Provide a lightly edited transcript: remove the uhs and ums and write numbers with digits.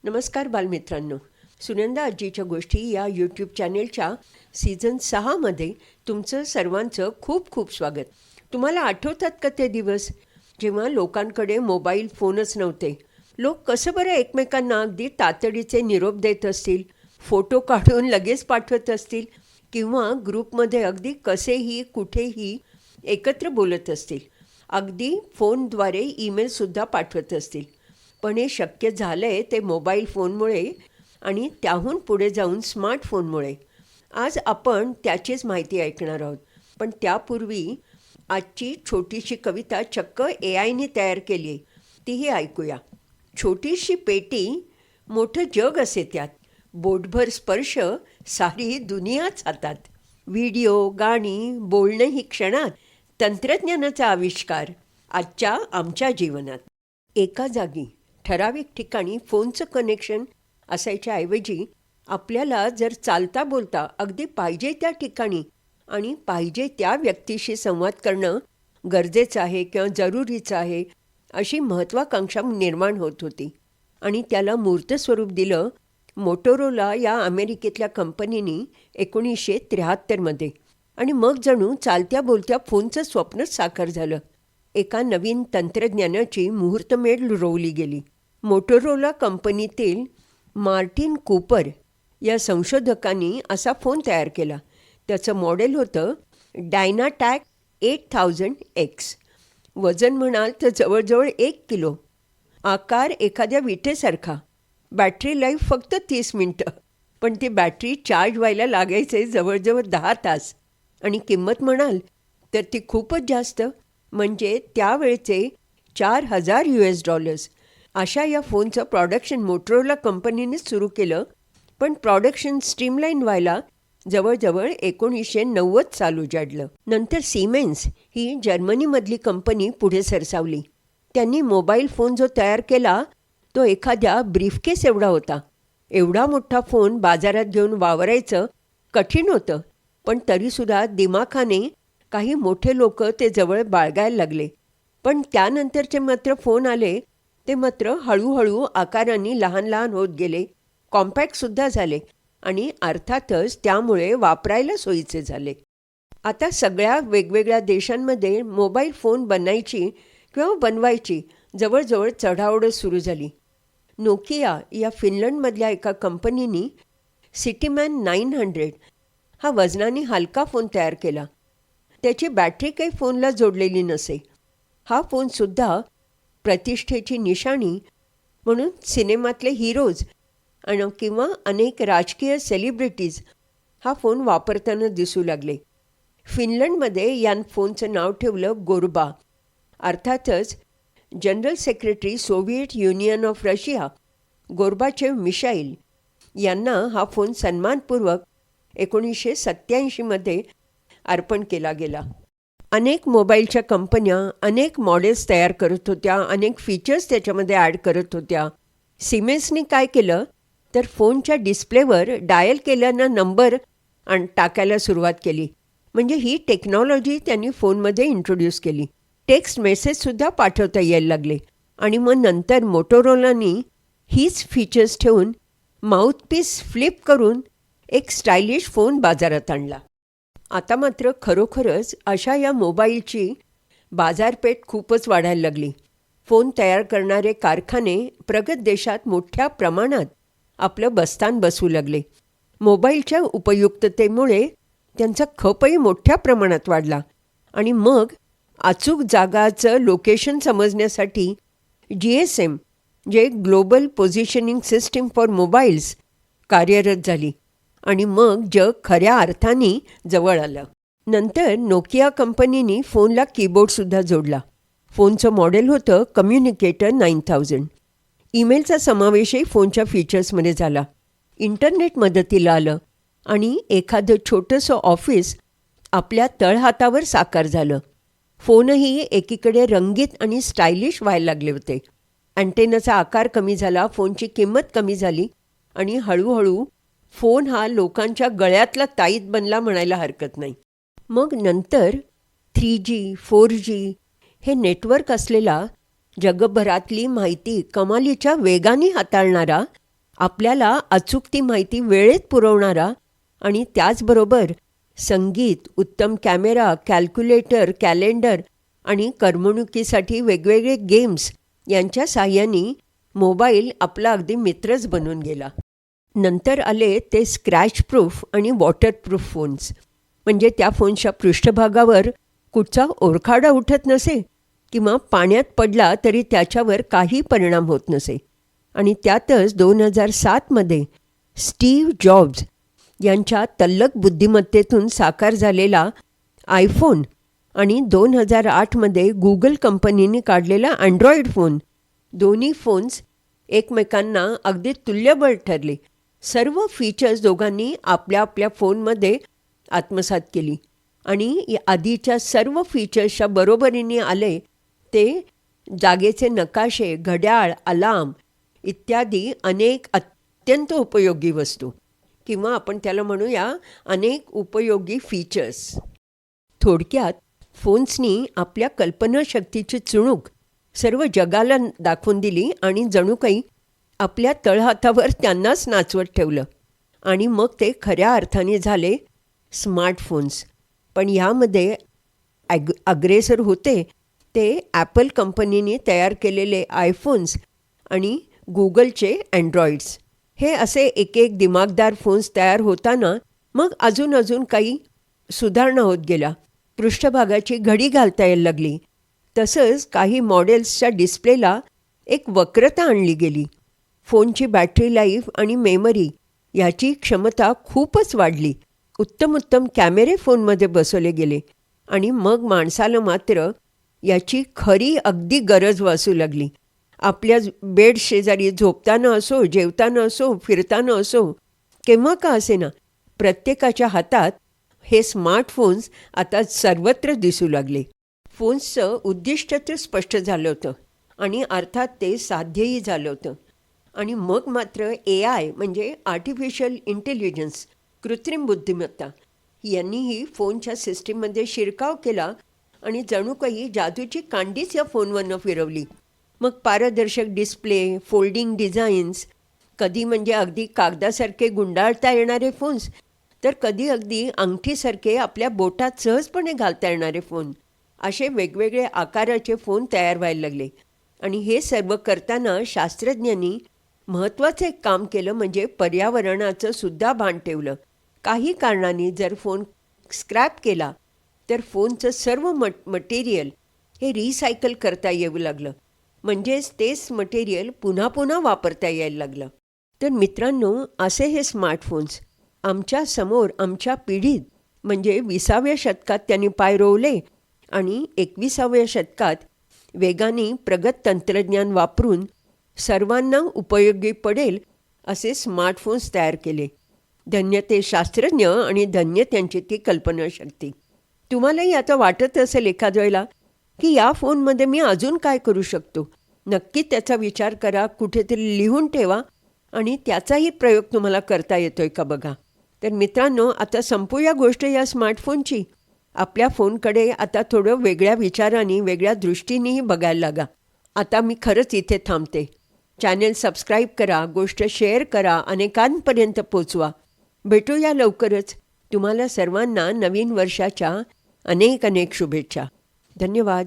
नमस्कार बालमित्रांनो. सुनंदा आजीच्या गोष्टी या यूट्यूब चॅनेलच्या सीझन 6मध्ये तुमचं सर्वांचं खूप खूप स्वागत. तुम्हाला आठवतात का ते दिवस जेव्हा लोकांकडे मोबाईल फोनच नव्हते? लोक कसं बरं एकमेकांना अगदी तातडीचे निरोप देत असतील, फोटो काढून लगेच पाठवत असतील किंवा ग्रुपमध्ये अगदी कसेही कुठेही एकत्र बोलत असतील, अगदी फोनद्वारे ईमेलसुद्धा पाठवत असतील. पण हे शक्य झालं आहे ते मोबाईल फोनमुळे आणि त्याहून पुढे जाऊन स्मार्टफोनमुळे. आज आपण त्याचीच माहिती ऐकणार आहोत. पण त्यापूर्वी आजची छोटीशी कविता चक्क AIने तयार केली आहे, तीही ऐकूया. छोटीशी पेटी, मोठं जग असे त्यात, बोटभर स्पर्श, सारी दुनियाच हातात. व्हिडिओ, गाणी, बोलणं ही क्षणात, तंत्रज्ञानाचा आविष्कार आजच्या आमच्या जीवनात. एका जागी ठराविक ठिकाणी फोनचं कनेक्शन असायच्या ऐवजी आपल्याला जर चालता बोलता अगदी पाहिजे त्या ठिकाणी आणि पाहिजे त्या व्यक्तीशी संवाद करणं गरजेचं आहे किंवा जरुरीचं आहे, अशी महत्त्वाकांक्षा निर्माण होत होती. आणि त्याला मूर्त स्वरूप दिलं मोटोरोला या अमेरिकेतल्या कंपनीने 1973मध्ये. आणि मग जणू चालत्या बोलत्या फोनचं स्वप्नच साकार झालं. एका नवीन तंत्रज्ञानाची मुहूर्तमेढ रोवली गेली. मोटोरोला कंपनीतील मार्टिन कूपर या संशोधकांनी असा फोन तयार केला. त्याचं मॉडेल होतं डायनाटॅक 8000X. वजन म्हणाल तर जवळजवळ 1 किलो. आकार एखाद्या विटेसारखा. बॅटरी लाईफ फक्त 30 मिनटं. पण ती बॅटरी चार्ज व्हायला लागायचे जवळजवळ 10 तास. आणि किंमत म्हणाल तर ती खूपच जास्त, म्हणजे त्यावेळचे $4000. अशा या फोनचं प्रोडक्शन मोटोरोला कंपनीनेच सुरू केलं. पण प्रोडक्शन स्ट्रीमलाईन व्हायला जवळजवळ 1990 साल उजाडलं. नंतर सिमेन्स ही जर्मनीमधली कंपनी पुढे सरसावली. त्यांनी मोबाईल फोन जो तयार केला तो एखाद्या ब्रीफकेस एवढा होता. एवढा मोठा फोन बाजारात घेऊन वावरायचं कठीण होतं. पण तरीसुद्धा दिमाखाने काही मोठे लोक ते जवळ बाळगायला लागले. पण त्यानंतरचे मात्र फोन आले ते मात्र हळूहळू आकाराने लहान लहान होत गेले, कॉम्पॅक्टसुद्धा झाले आणि अर्थातच त्यामुळे वापरायला सोयीचे झाले. आता सगळ्या वेगवेगळ्या देशांमध्ये मोबाईल फोन बनायची किंवा बनवायची जवळजवळ चढाओढ सुरू झाली. नोकिया या फिनलंडमधल्या एका कंपनीने सिटीमॅन 900 हा वजनाने हलका फोन तयार केला. त्याची बॅटरी काही फोनला जोडलेली नसे. हा फोनसुद्धा प्रतिष्ठेची निशाणी म्हणून सिनेमातले हिरोज आणि किंवा अनेक राजकीय सेलिब्रिटीज हा फोन वापरताना दिसू लागले. फिनलंडमध्ये या फोनचं नाव ठेवलं गोर्बा. अर्थातच general secretary Soviet Union of Russia Gorbachev Mikhail यांना हा फोन सन्मानपूर्वक 1987मध्ये अर्पण केला गेला. अनेक मोबाईलच्या कंपन्या अनेक मॉडेल्स तयार करत होत्या, अनेक फीचर्स त्याच्यामध्ये ॲड करत होत्या. सिमेन्सने काय केलं तर फोनच्या डिस्प्लेवर डायल केल्यानं नंबर टाकायला सुरुवात केली. म्हणजे ही टेक्नॉलॉजी त्यांनी फोनमध्ये इंट्रोड्यूस केली. टेक्स्ट मेसेजसुद्धा पाठवता यायला लागले. आणि मग नंतर मोटोरोलानी हीच फीचर्स ठेवून माउथपीस फ्लिप करून एक स्टायलिश फोन बाजारात आणला. आता मात्र खरोखरच अशा या मोबाईलची बाजारपेठ खूपच वाढायला लागली. फोन तयार करणारे कारखाने प्रगत देशात मोठ्या प्रमाणात आपलं बस्तान बसवू लागले. मोबाईलच्या उपयुक्ततेमुळे त्यांचा खपही मोठ्या प्रमाणात वाढला. आणि मग अचूक जागाचं लोकेशन समजण्यासाठी GSM जे global positioning system for mobiles कार्यरत झाली. आणि मग जग खऱ्या अर्थाने जवळ आलं. नंतर नोकिया कंपनीने फोनला कीबोर्डसुद्धा जोडला. फोनचं मॉडेल होतं कम्युनिकेटर 9000. ईमेलचा समावेशही फोनच्या फीचर्समध्ये झाला. इंटरनेट मदतीला आलं आणि एखादं छोटंसं ऑफिस आपल्या तळहातावर साकार झालं. फोनही एकीकडे रंगीत आणि स्टायलिश व्हायला लागले होते. अँटेनाचा आकार कमी झाला, फोनची किंमत कमी झाली आणि हळूहळू फोन हा लोकांच्या गळ्यातला ताईत बनला म्हणायला हरकत नाही. मग नंतर 3G 4G हे नेटवर्क असलेला जगभरातली माहिती कमालीच्या वेगाने हाताळणारा आपल्याला अचूक ती माहिती वेळेत पुरवणारा आणि त्याचबरोबर संगीत, उत्तम कॅमेरा, कॅल्क्युलेटर, कॅलेंडर आणि करमणुकीसाठी वेगवेगळे गेम्स यांच्या साहाय्याने मोबाईल आपला अगदी मित्रच बनून गेला. नंतर आले ते स्क्रॅच प्रूफ आणि वॉटरप्रूफ फोन्स. म्हणजे त्या फोनच्या पृष्ठभागावर कुठचा ओरखाडा उठत नसे किंवा पाण्यात पडला तरी त्याच्यावर काही परिणाम होत नसे. आणि त्यातच 2007मध्ये स्टीव्ह जॉब्स यांच्या तल्लख बुद्धिमत्तेतून साकार झालेला आयफोन आणि 2008मध्ये गुगल कंपनीने काढलेला अँड्रॉइड फोन, दोन्ही फोन्स एकमेकांना अगदी तुल्यबळ ठरले. सर्व फीचर्स दोघांनी आपल्या आपल्या फोनमध्ये आत्मसात केली आणि आधीच्या सर्व फीचर्सच्या बरोबरीने आले ते जागेचे नकाशे, घड्याळ, अलार्म इत्यादी अनेक अत्यंत उपयोगी वस्तू, किंवा आपण त्याला म्हणूया अनेक उपयोगी फीचर्स. थोडक्यात फोन्सनी आपल्या कल्पनाशक्तीची चुणूक सर्व जगाला दाखवून दिली आणि जणू काही आपल्या तळहातावर त्यांनाच नाचवत ठेवलं. आणि मग ते खऱ्या अर्थाने झाले स्मार्टफोन्स. पण ह्यामध्ये अग्रेसर होते ते ॲपल कंपनीने तयार केलेले आयफोन्स आणि गुगलचे अँड्रॉइड्स. हे असे एक एक दिमागदार फोन्स तयार होताना मग अजून काही सुधारणा होत गेल्या. पृष्ठभागाची घडी घालता यायला लागली. तसंच काही मॉडेल्सच्या डिस्प्लेला एक वक्रता आणली गेली. फोनची बॅटरी लाईफ आणि मेमरी याची क्षमता खूपच वाढली. उत्तम कॅमेरे फोनमध्ये बसवले गेले आणि मग माणसाला मात्र याची खरी अगदी गरज वासू लागली. आपल्या बेड शेजारी झोपताना असो, जेवताना असो, फिरताना असो, केव्हा का असेना, प्रत्येकाच्या हातात हे स्मार्टफोन्स आता सर्वत्र दिसू लागले. फोन्सचं उद्दिष्ट तर स्पष्ट झालं होतं आणि अर्थात ते साध्यही झालं होतं. आणि मग मात्र AI म्हणजे आर्टिफिशियल इंटेलिजन्स, कृत्रिम बुद्धिमत्ता यांनीही फोनच्या सिस्टीममध्ये शिरकाव केला आणि जणू काही जादूची कांडीच या फोनवरनं फिरवली. मग पारदर्शक डिस्प्ले, फोल्डिंग डिझाईन्स, कधी म्हणजे अगदी कागदासारखे गुंडाळता येणारे फोन्स, तर कधी अगदी अंगठीसारखे आपल्या बोटात सहजपणे घालता येणारे फोन, असे वेगवेगळे आकाराचे फोन तयार व्हायला लागले. आणि हे सर्व करताना शास्त्रज्ञांनी महत्त्वाचं एक काम केलं, म्हणजे पर्यावरणाचं सुद्धा भान ठेवलं. काही कारणांनी जर फोन स्क्रॅप केला तर फोनचं सर्व मटेरियल हे रिसायकल करता येऊ लागलं. म्हणजेच तेच मटेरियल पुन्हा पुन्हा वापरता यायला लागलं. तर मित्रांनो, असे हे स्मार्टफोन्स आमच्या समोर, आमच्या पिढीत म्हणजे 20व्या शतकात त्यांनी पाय रोवले आणि 21व्या शतकात वेगाने प्रगत तंत्रज्ञान वापरून सर्वांना उपयोगी पडेल असे स्मार्टफोन्स तयार केले. धन्य ते शास्त्रज्ञ आणि धन्य त्यांची ती कल्पनाशक्ती. तुम्हालाही आता वाटत असेल एखाद्या वेळेला की या फोनमध्ये मी अजून काय करू शकतो. नक्की त्याचा विचार करा, कुठेतरी लिहून ठेवा आणि त्याचाही प्रयोग तुम्हाला करता येतोय का बघा. तर मित्रांनो, आता संपूया गोष्ट या स्मार्टफोनची. आपल्या फोनकडे आता थोडं वेगळ्या विचारांनी, वेगळ्या दृष्टीनेही बघायला लागा. आता मी खरंच इथे थांबते. चॅनेल सबस्क्राईब करा, गोष्ट शेअर करा, अनेकांपर्यंत पोचवा. भेटूया लवकरच. तुम्हाला सर्वांना नवीन वर्षाच्या अनेक शुभेच्छा. धन्यवाद.